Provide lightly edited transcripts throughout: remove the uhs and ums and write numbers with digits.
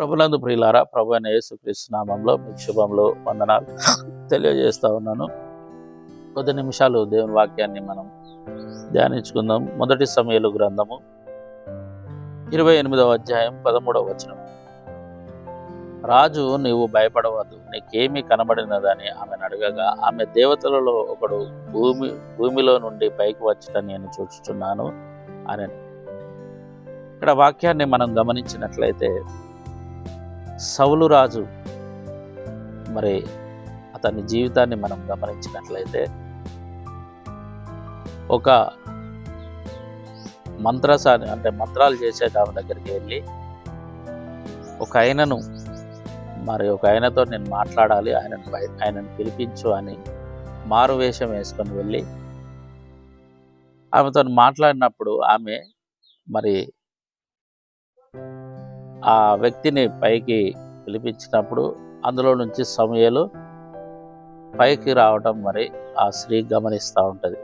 ప్రభునందు ప్రియులారా, ప్రభు అయిన యేసుక్రీస్తు నామంలో మీకు శుభములు, వందనాలు తెలియజేస్తా ఉన్నాను. కొద్ది నిమిషాలు దేవుని వాక్యాన్ని మనం ధ్యానించుకుందాం. మొదటి సమూయేలు గ్రంథము 28వ అధ్యాయం 13వ వచనం. రాజు, నీవు భయపడవద్దు, నీకేమీ కనబడినదని ఆమెను అడగగా, ఆమె దేవతలలో ఒకడు భూమిలో నుండి పైకి వచ్చట నేను చూచుచున్నాను అని. ఇక్కడ వాక్యాన్ని మనం గమనించినట్లయితే, సౌలు రాజు మరి అతని జీవితాన్ని మనం గమనించినట్లయితే, ఒక మంత్రసాని అంటే మంత్రాలు చేసే ఆమె దగ్గరికి వెళ్ళి ఒక ఆయనతో నేను మాట్లాడాలి, ఆయనను పిలిపించు అని మారువేషం వేసుకొని వెళ్ళి ఆమెతో మాట్లాడినప్పుడు ఆమె మరి ఆ వ్యక్తిని పైకి పిలిపించినప్పుడు అందులో నుంచి సమూయేలు పైకి రావటం మరి ఆ స్త్రీ గమనిస్తూ ఉంటుంది.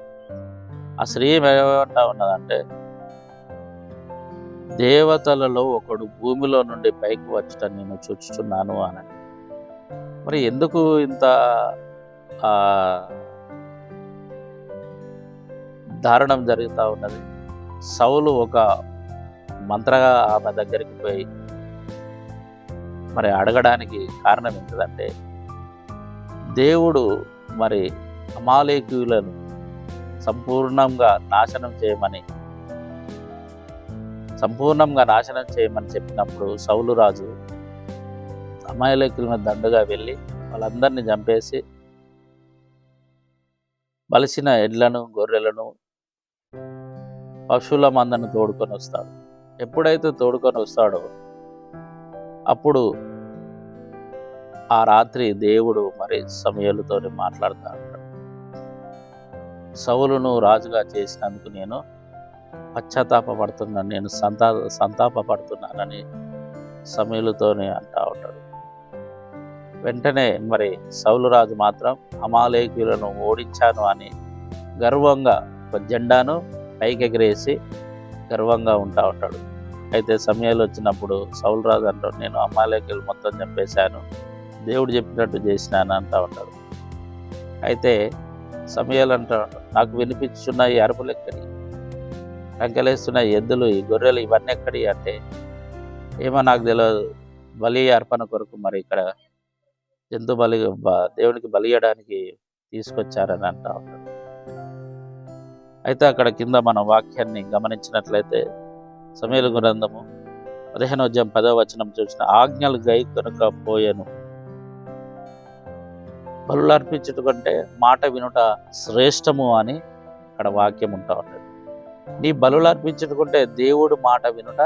ఆ స్త్రీ ఏమంటా ఉన్నదంటే, దేవతలలో ఒకడు భూమిలో నుండి పైకి వచ్చటం నేను చూచుచున్నాను అని. మరి ఎందుకు ఇంత దారుణం జరుగుతూ ఉన్నది? సౌలు ఒక మంత్రగా ఆమె దగ్గరికి పోయి మరి అడగడానికి కారణం ఏంటంటే, దేవుడు మరి అమాలేకీయులను సంపూర్ణంగా నాశనం చేయమని చెప్పినప్పుడు సౌలు రాజు అమాలేకీయుల దండుగా వెళ్ళి వాళ్ళందరినీ చంపేసి బలిసిన ఎడ్లను, గొర్రెలను, పశువుల మందను తోడుకొని వస్తాడు. ఎప్పుడైతే తోడుకొని వస్తాడో అప్పుడు ఆ రాత్రి దేవుడు మరి సమూయేలుతో మాట్లాడుతూ ఉంటాడు. సౌలును రాజుగా చేసినందుకు నేను పశ్చాత్తాపడుతున్నాను, నేను సంతాపడుతున్నానని సమూయేలుతోనే అంటూ ఉంటాడు. వెంటనే మరి సౌలు రాజు మాత్రం అమాలేకీయులను ఓడించాను అని గర్వంగా ఒక జెండాను పైకెగరేసి గర్వంగా ఉంటా ఉంటాడు. అయితే సమూయేలు వచ్చినప్పుడు సౌలు రాజు అంటాడు, నేను అమాలేకీయులు మొత్తం చంపేశాను, దేవుడు చెప్పినట్టు చేసినాను అంటూ ఉంటాడు. అయితే సమూయేలు అంటాడు, నాకు వినిపించున్న ఈ అరుపులు ఎక్కడి, కంకెలేస్తున్న ఎద్దులు, ఈ గొర్రెలు ఇవన్నీ ఎక్కడి అంటే, ఏమో నాకు తెలియదు, బలి అర్పణ కొరకు మరి ఇక్కడ జంతు బలి దేవునికి బలియడానికి తీసుకొచ్చారని అంటూ ఉంటాడు. అయితే అక్కడ కింద మన వాక్యాన్ని గమనించినట్లయితే, సమూయేలు గ్రంథము 15వ అధ్యాయం 10వ వచనం చూసిన, ఆజ్ఞలు గై కనుక పోయెను, బలులు అర్పించుట కంటే మాట వినుట శ్రేష్టము అని అక్కడ వాక్యం ఉంటా ఉంటుంది. నీ బలులు అర్పించుకుంటే దేవుడు మాట వినుట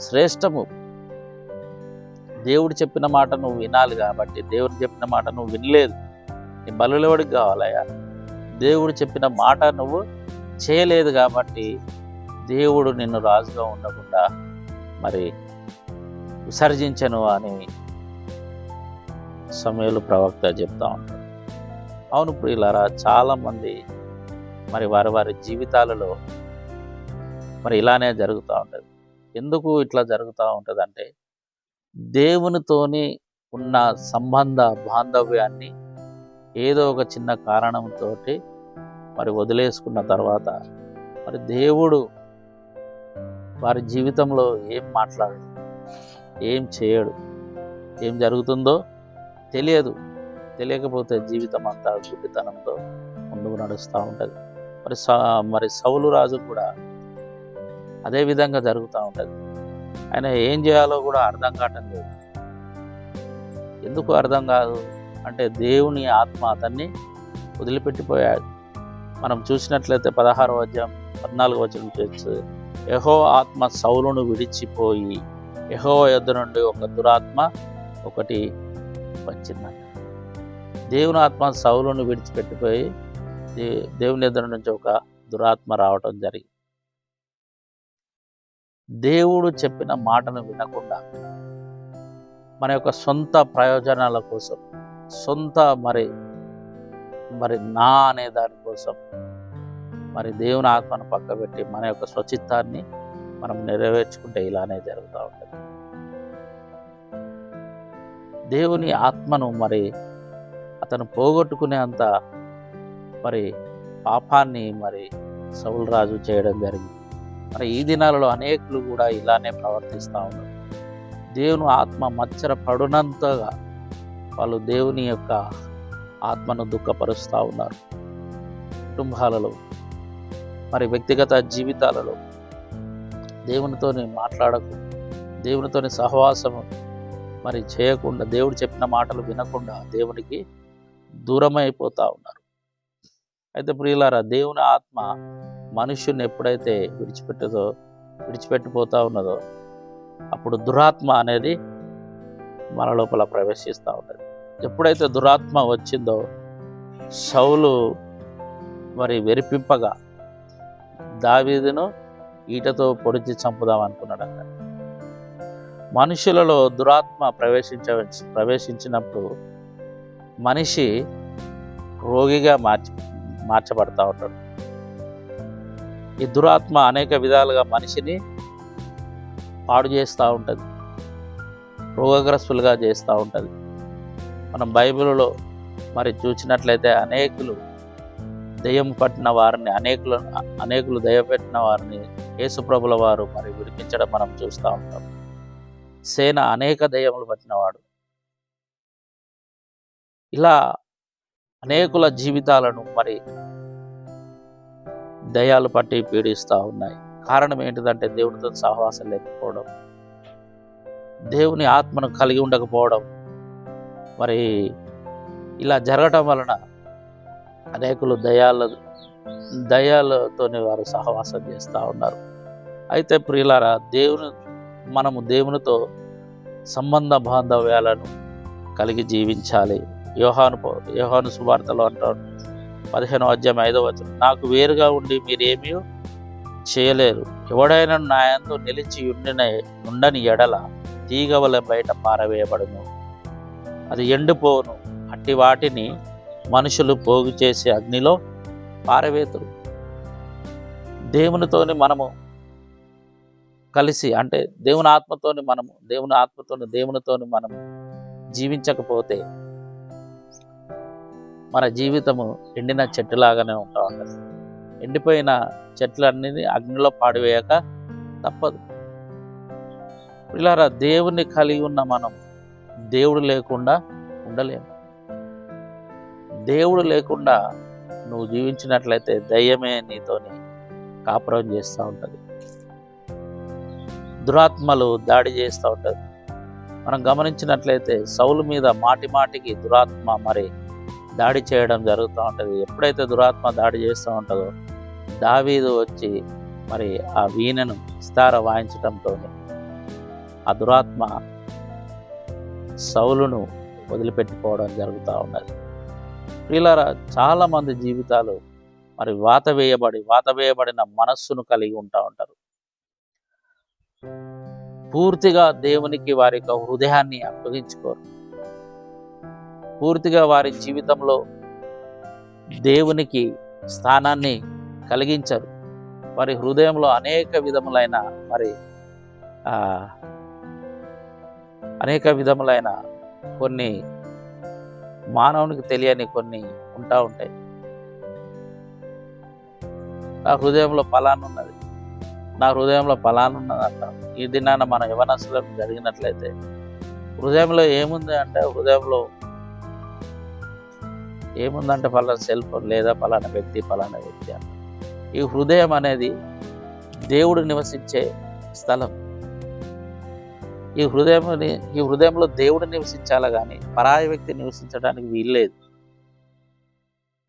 శ్రేష్టము. దేవుడు చెప్పిన మాట నువ్వు వినాలి కాబట్టి, దేవుడు చెప్పిన మాట నువ్వు వినలేదు, నీ బలులు ఎవడికి కావాలయ్యా? దేవుడు చెప్పిన మాట నువ్వు చేయలేదు కాబట్టి దేవుడు నిన్ను రాజుగా ఉండకుండా మరి విసర్జించను అని సమూయేలు ప్రవక్త చెప్తా ఉంటాడు. అవును ప్రియులారా, చాలామంది మరి వారి జీవితాలలో మరి ఇలానే జరుగుతూ ఉంటుంది. ఎందుకు ఇట్లా జరుగుతూ ఉంటుంది అంటే, దేవునితోని ఉన్న బాంధవ్యాన్ని ఏదో ఒక చిన్న కారణంతో మరి వదిలేసుకున్న తర్వాత మరి దేవుడు వారి జీవితంలో ఏం మాట్లాడు, ఏం చేయడు, ఏం జరుగుతుందో తెలియకపోతే జీవితం అంతా గుడ్డితనంతో ముందుకు నడుస్తూ ఉంటుంది. మరి సౌలు రాజు కూడా అదే విధంగా జరుగుతూ ఉంటుంది. ఆయన ఏం చేయాలో కూడా అర్థం కావటం లేదు. ఎందుకు అర్థం కాదు అంటే, దేవుని ఆత్మ అతన్ని వదిలిపెట్టిపోయాడు. మనం చూసినట్లయితే 16వ అధ్యాయం 14వ వచనం చేసి, యెహోవా ఆత్మ సౌలును విడిచిపోయి యెహోవా యొద్ద నుండి ఒక దురాత్మ ఒకటి వచ్చిందంట. దేవుని ఆత్మ సౌలును విడిచిపెట్టిపోయి దేవుని యొద్ద నుంచి ఒక దురాత్మ రావటం జరిగింది. దేవుడు చెప్పిన మాటను వినకుండా మన యొక్క సొంత ప్రయోజనాల కోసం, సొంత మరి నా అనే దానికోసం మరి దేవుని ఆత్మను పక్కబెట్టి మన యొక్క స్వచిత్తాన్ని మనం నెరవేర్చుకుంటే ఇలానే జరుగుతూ ఉంటుంది. దేవుని ఆత్మను మరి అతను పోగొట్టుకునే అంత మరి పాపాన్ని మరి సౌలు రాజు చేయడం జరిగింది. మరి ఈ దినాలలో అనేకులు కూడా ఇలానే ప్రవర్తిస్తూ ఉన్నారు. దేవుని ఆత్మ మచ్చర పడునంతగా వాళ్ళు దేవుని యొక్క ఆత్మను దుఃఖపరుస్తూ ఉన్నారు. కుటుంబాలలో మరి వ్యక్తిగత జీవితాలలో దేవునితోని మాట్లాడకు, దేవునితోని సహవాసము మరి చేయకుండా, దేవుడు చెప్పిన మాటలు వినకుండా దేవునికి దూరమైపోతూ ఉన్నారు. అయితే ప్రియులారా, దేవుని ఆత్మ మనుష్యుని ఎప్పుడైతే విడిచిపెట్టిపోతూ ఉన్నదో అప్పుడు దురాత్మ అనేది మన లోపల ప్రవేశిస్తూ ఉంటుంది. ఎప్పుడైతే దురాత్మ వచ్చిందో సౌలు మరి వెరిపింపగా దావీదును ఈటతో పొడిచి చంపుదాం అనుకున్నాడంట. మనుషులలో దురాత్మ ప్రవేశించినప్పుడు మనిషి రోగిగా మార్చబడతా ఉంటాడు. ఈ దురాత్మ అనేక విధాలుగా మనిషిని పాడు చేస్తూ ఉంటుంది, రోగగ్రస్తులుగా చేస్తూ ఉంటుంది. మనం బైబిల్లో మరి చూసినట్లయితే అనేకులు దెయ్యం పట్టిన వారిని, అనేకులు దెయ్యపెట్టిన వారిని యేసుప్రభుల వారు మరి విడిపించడం మనం చూస్తూ ఉంటాం. సేన అనేక దెయ్యములు పట్టినవాడు. ఇలా అనేకుల జీవితాలను మరి దయ్యాలు పట్టి పీడిస్తూ ఉన్నాయి. కారణం ఏంటిదంటే దేవునితో సహవాసం లేకపోవడం, దేవుని ఆత్మను కలిగి ఉండకపోవడం. మరి ఇలా జరగటం వలన అనేకులు దయ్యాలతోనే వారు సహవాసం చేస్తూ ఉన్నారు. అయితే ప్రియులారా, మనము దేవునితో సంబంధ బాంధవ్యాలను కలిగి జీవించాలి. యోహాను సువార్తలో అంటాడు 15వ అధ్యాయం 5వ వచనం, నాకు వేరుగా ఉండి మీరేమీ చేయలేరు. ఎవడైనా నా యందు నిలిచి ఉండని ఎడల తీగ వలె బయట పారవేయబడును, అది ఎండిపోవును. అట్టి వాటిని మనుషులు పోగు చేసి అగ్నిలో పారవేతురు. దేవునితోని మనము కలిసి, అంటే దేవుని ఆత్మతోని దేవునితోని మనము జీవించకపోతే మన జీవితము ఎండిన చెట్టులాగానే ఉంటా ఉంటుంది. ఎండిపోయిన చెట్లన్నీ అగ్నిలో పాడివేయక తప్పదు. ఇలారా, దేవుణ్ణి కలిగి ఉన్న మనం దేవుడు లేకుండా ఉండలేము. దేవుడు లేకుండా నువ్వు జీవించినట్లయితే దయ్యమే నీతోని కాపురం చేస్తూ ఉంటుంది, దురాత్మలు దాడి చేస్తూ ఉంటుంది. మనం గమనించినట్లయితే సౌలు మీద మాటికి దురాత్మ మరి దాడి చేయడం జరుగుతూ ఉంటుంది. ఎప్పుడైతే దురాత్మ దాడి చేస్తూ ఉంటుందో దావీదు వచ్చి మరి ఆ వీణను సితార వాయించడంతో ఆ దురాత్మ సౌలును వదిలిపెట్టిపోవడం జరుగుతూ ఉన్నది. వీళ్ళ చాలామంది జీవితాలు మరి వాతవేయబడిన మనస్సును కలిగి ఉంటా ఉంటారు. పూర్తిగా దేవునికి వారి యొక్క హృదయాన్ని అప్పగించుకోరు. పూర్తిగా వారి జీవితంలో దేవునికి స్థానాన్ని కలిగించరు. వారి హృదయంలో అనేక విధములైన కొన్ని మానవునికి తెలియని కొన్ని ఉంటాయి. నా హృదయంలో ఫలానున్నది అంట. ఈ దినాన మన యవనస్తులకు జరిగినట్లయితే హృదయంలో ఏముంది అంటే, పలానా సెల్ ఫోన్ లేదా పలానా వ్యక్తి అంట. ఈ హృదయం అనేది దేవుడు నివసించే స్థలం. ఈ హృదయంలో దేవుడు నివసించాలి కానీ పరాయి వ్యక్తి నివసించడానికి వీల్లేదు.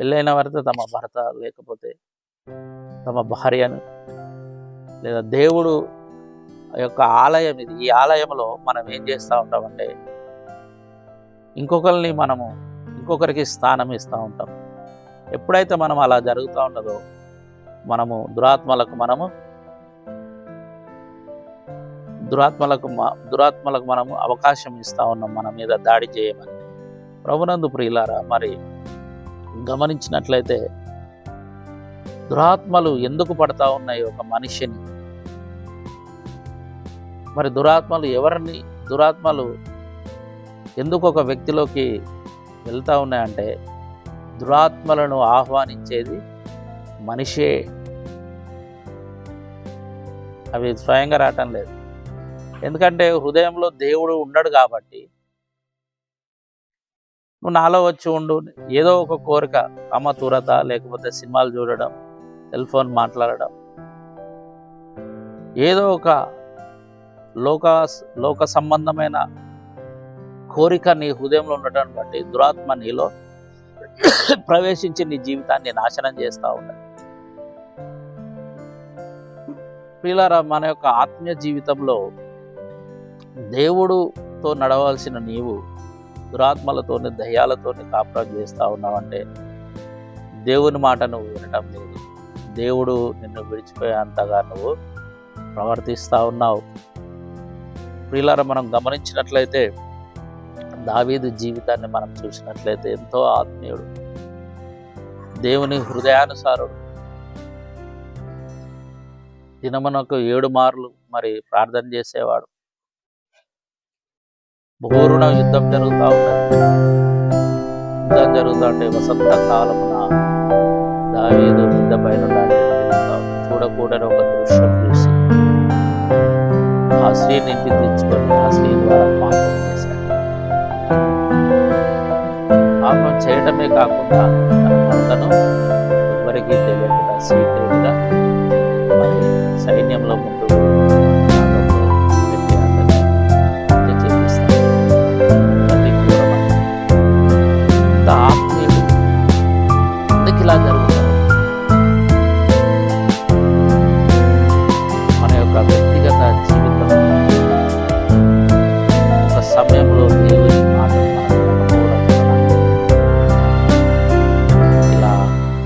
పెళ్ళైన వారితో తమ భర్త లేకపోతే తమ భార్యను, లేదా దేవుడు యొక్క ఆలయం ఇది. ఈ ఆలయంలో మనం ఏం చేస్తూ ఉంటామంటే ఇంకొకరికి స్థానం ఇస్తూ ఉంటాం. ఎప్పుడైతే మనం అలా జరుగుతూ ఉంటుందో మనము దురాత్మలకు మనము అవకాశం ఇస్తూ ఉన్నాం మన మీద దాడి చేయమని. ప్రభునందు ప్రియులారా, మరి గమనించినట్లయితే దురాత్మలు ఎందుకు పడతా ఉన్నాయి ఒక మనిషిని? మరి దురాత్మలు ఎందుకు ఒక వ్యక్తిలోకి వెళ్తూ ఉన్నాయంటే దురాత్మలను ఆహ్వానించేది మనిషే, అవి స్వయంగా రావటం లేదు. ఎందుకంటే హృదయంలో దేవుడు ఉండడు కాబట్టి నువ్వు నాలో వచ్చి ఉండు, ఏదో ఒక కోరిక, అమతురత, లేకపోతే సినిమాలు చూడడం, సెల్ ఫోన్ మాట్లాడడం, ఏదో ఒక లోక సంబంధమైన కోరిక నీ హృదయంలో ఉండటం బట్టి దురాత్మ నీలో ప్రవేశించి నీ జీవితాన్ని నాశనం చేస్తూ ఉంటాడు. ప్రియులారా, మన యొక్క ఆత్మీయ జీవితంలో దేవుడుతో నడవాల్సిన నీవు దురాత్మలతోని దయ్యాలతోని కాపురం చేస్తూ ఉన్నావంటే దేవుని మాట నువ్వు వినటం లేదు. దేవుడు నిన్ను విడిచిపోయేంతగా నువ్వు ప్రవర్తిస్తూ ఉన్నావు. ప్రియులారా, మనం గమనించినట్లయితే దావీదు జీవితాన్ని మనం చూసినట్లయితే ఎంతో ఆత్మీయుడు, దేవుని హృదయానుసారుడు. దినమునకు 7 మార్లు మరి ప్రార్థన చేసేవాడు. బోరున యుద్ధం జరుగుతూ ఉంటుంది. యుద్ధం జరుగుతుంటే వసంత కాలమున దావీదు యుద్ధ పైన చూడకూడని ఒక దృశ్యం చూసి ఆ స్త్రీని ఇంటికి తెచ్చుకొని ఆ స్త్రీ ద్వారా పాపం చేశాడు. పాపం చేయడమే కాకుండా తన భర్తను ఎవరికీ తెలియకుండా సీక్రెట్గా మరి సైన్యంలో ముందు పెట్టి అతన్ని హత్య చేపిస్తాడు. అది ఘోరమైన ఇంత ఆత్మీయుడు ఎందుకు ఇలా జరుగుతారు? మన యొక్క వ్యక్తిగత జీవితం ఒక సమయంలో దేవుని మాట ఇలా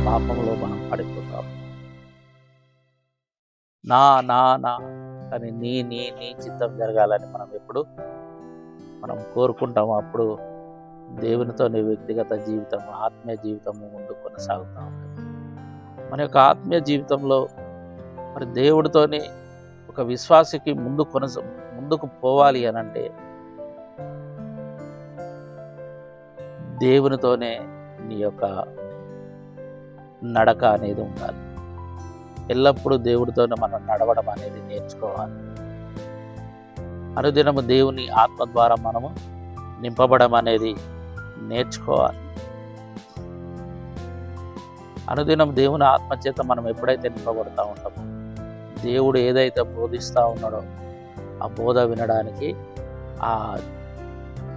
పాపంలో మనం పడిపోతాం. నా నా నా కానీ నీ నీ నీ చిత్తం జరగాలని మనం కోరుకుంటాము. అప్పుడు దేవునితో నీ వ్యక్తిగత జీవితం, ఆత్మీయ జీవితము ముందుకు కొనసాగుతూ ఉంటుంది. మన యొక్క ఆత్మీయ జీవితంలో మరి దేవుడితోని ఒక విశ్వాసికి ముందుకు పోవాలి అని అంటే దేవునితోనే నీ యొక్క నడక అనేది ఉండాలి. ఎల్లప్పుడూ దేవుడితోనే మనం నడవడం అనేది నేర్చుకోవాలి. అనుదినము దేవుని ఆత్మ ద్వారా మనము నింపబడం అనేది నేర్చుకోవాలి. అనుదినం దేవుని ఆత్మ చేత మనం ఎప్పుడైతే నింపబడుతూ ఉంటామో దేవుడు ఏదైతే బోధిస్తూ ఉన్నాడో ఆ బోధ వినడానికి ఆ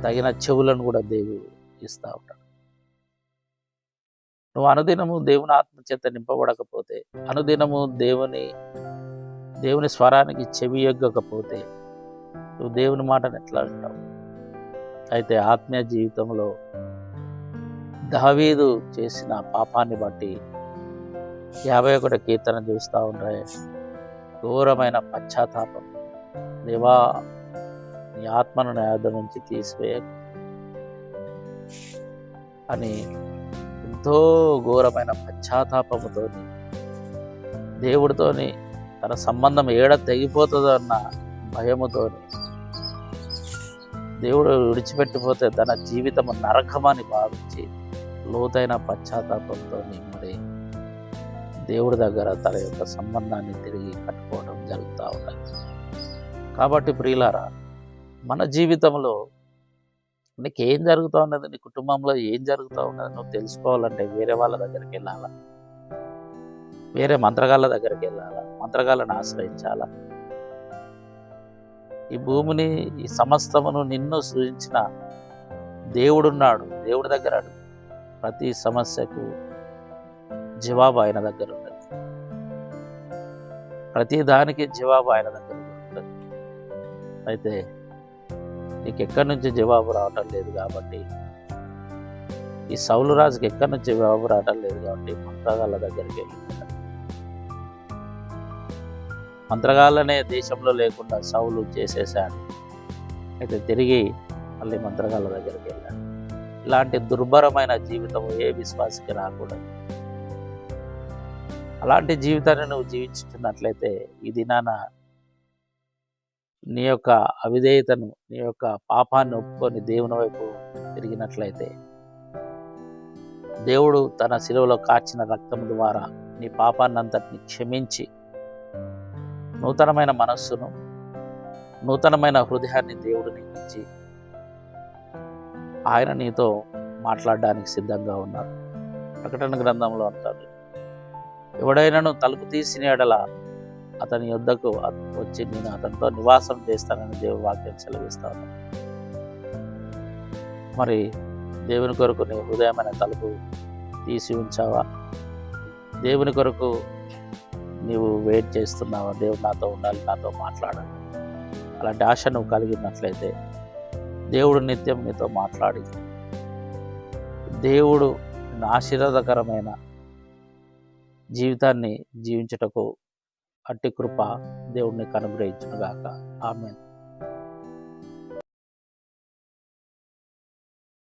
తగిన చెవులను కూడా దేవుడు ఇస్తూ ఉంటాడు. నువ్వు అనుదినము దేవుని ఆత్మ చేత నింపబడకపోతే, అనుదినము దేవుని స్వరానికి చెవి ఎగ్గకపోతే నువ్వు దేవుని మాటను ఎట్లా వింటావు? అయితే ఆత్మీయ జీవితంలో దావీదు చేసిన పాపాన్ని బట్టి 51 కీర్తన చూస్తూ ఉంటాయి. ఘోరమైన పశ్చాత్తాపం, దేవా నీ ఆత్మను నా యొద్ద నుంచి తీసివేయ అని ఎంతో ఘోరమైన పశ్చాత్తాపముతో దేవుడితోని తన సంబంధం ఏడ తెగిపోతుందో అన్న భయముతో దేవుడు విడిచిపెట్టిపోతే తన జీవితం నరకమని భావించి లోతైన పశ్చాత్తాపంతో మరి దేవుడి దగ్గర తన యొక్క సంబంధాన్ని తిరిగి కట్టుకోవడం జరుగుతూ ఉంటుంది. కాబట్టి ప్రియులారా, మన జీవితంలో నీకు ఏం జరుగుతూ ఉన్నది, నీ కుటుంబంలో ఏం జరుగుతూ ఉన్నది నువ్వు తెలుసుకోవాలంటే వేరే వాళ్ళ దగ్గరికి వెళ్ళాలా? వేరే మంత్రగాళ్ళ దగ్గరికి వెళ్ళాలా? మంత్రగాళ్ళని ఆశ్రయించాలా? ఈ భూమిని, ఈ సమస్తమును నిన్ను సృజించిన దేవుడున్నాడు. దేవుడి దగ్గర అడుగు. ప్రతి సమస్యకు జవాబు ఆయన దగ్గర ఉంటుంది. ప్రతి దానికి జవాబు ఆయన దగ్గర ఉంటుంది. అయితే నీకు ఎక్కడి నుంచి జవాబు రావటం లేదు కాబట్టి, ఈ సౌలు రాజుకి ఎక్కడి నుంచి జవాబు రావటం లేదు కాబట్టి మంత్రగాళ్ళ దగ్గరికి వెళ్ళి, మంత్రగాళ్ళనే దేశంలో లేకుండా సౌలు చేసేసాడు. అయితే తిరిగి మళ్ళీ మంత్రగాళ్ళ దగ్గరికి వెళ్ళాడు. ఇలాంటి దుర్భరమైన జీవితం ఏ విశ్వాసికి రాకూడదు. అలాంటి జీవితాన్ని నువ్వు జీవించుతున్నట్లయితే ఈ దినాన నీ యొక్క అవిధేయతను, నీ యొక్క పాపాన్ని ఒప్పుకొని దేవుని వైపు తిరిగినట్లయితే, దేవుడు తన శిలువలో కార్చిన రక్తం ద్వారా నీ పాపాన్నంతటిని క్షమించి నూతనమైన మనస్సును, నూతనమైన హృదయాన్ని దేవుడు నీకు ఇచ్చి ఆయన నీతో మాట్లాడడానికి సిద్ధంగా ఉన్నారు. ప్రకటన గ్రంథంలో అంటాడు, ఎవడైనాను తలుపు తీసిన ఎడల అతని యొద్దకు వచ్చి నేను అతనితో నివాసం చేస్తానని దేవుని వాక్యం సెలవిస్తాను. మరి దేవుని కొరకు నీ హృదయమైన తలుపు తీసి ఉంచావా? దేవుని కొరకు నీవు వెయిట్ చేస్తున్నావా? దేవుడు నాతో ఉండాలి, నాతో మాట్లాడాలి. అలాంటి ఆశ నువ్వు కలిగినట్లయితే దేవుడు నిత్యం నీతో మాట్లాడి దేవుడు ఆశీర్వాదకరమైన జీవితాన్ని జీవించుటకు అట్టి కృప దేవుడిని అనుగ్రహించును గాక. ఆమేన్.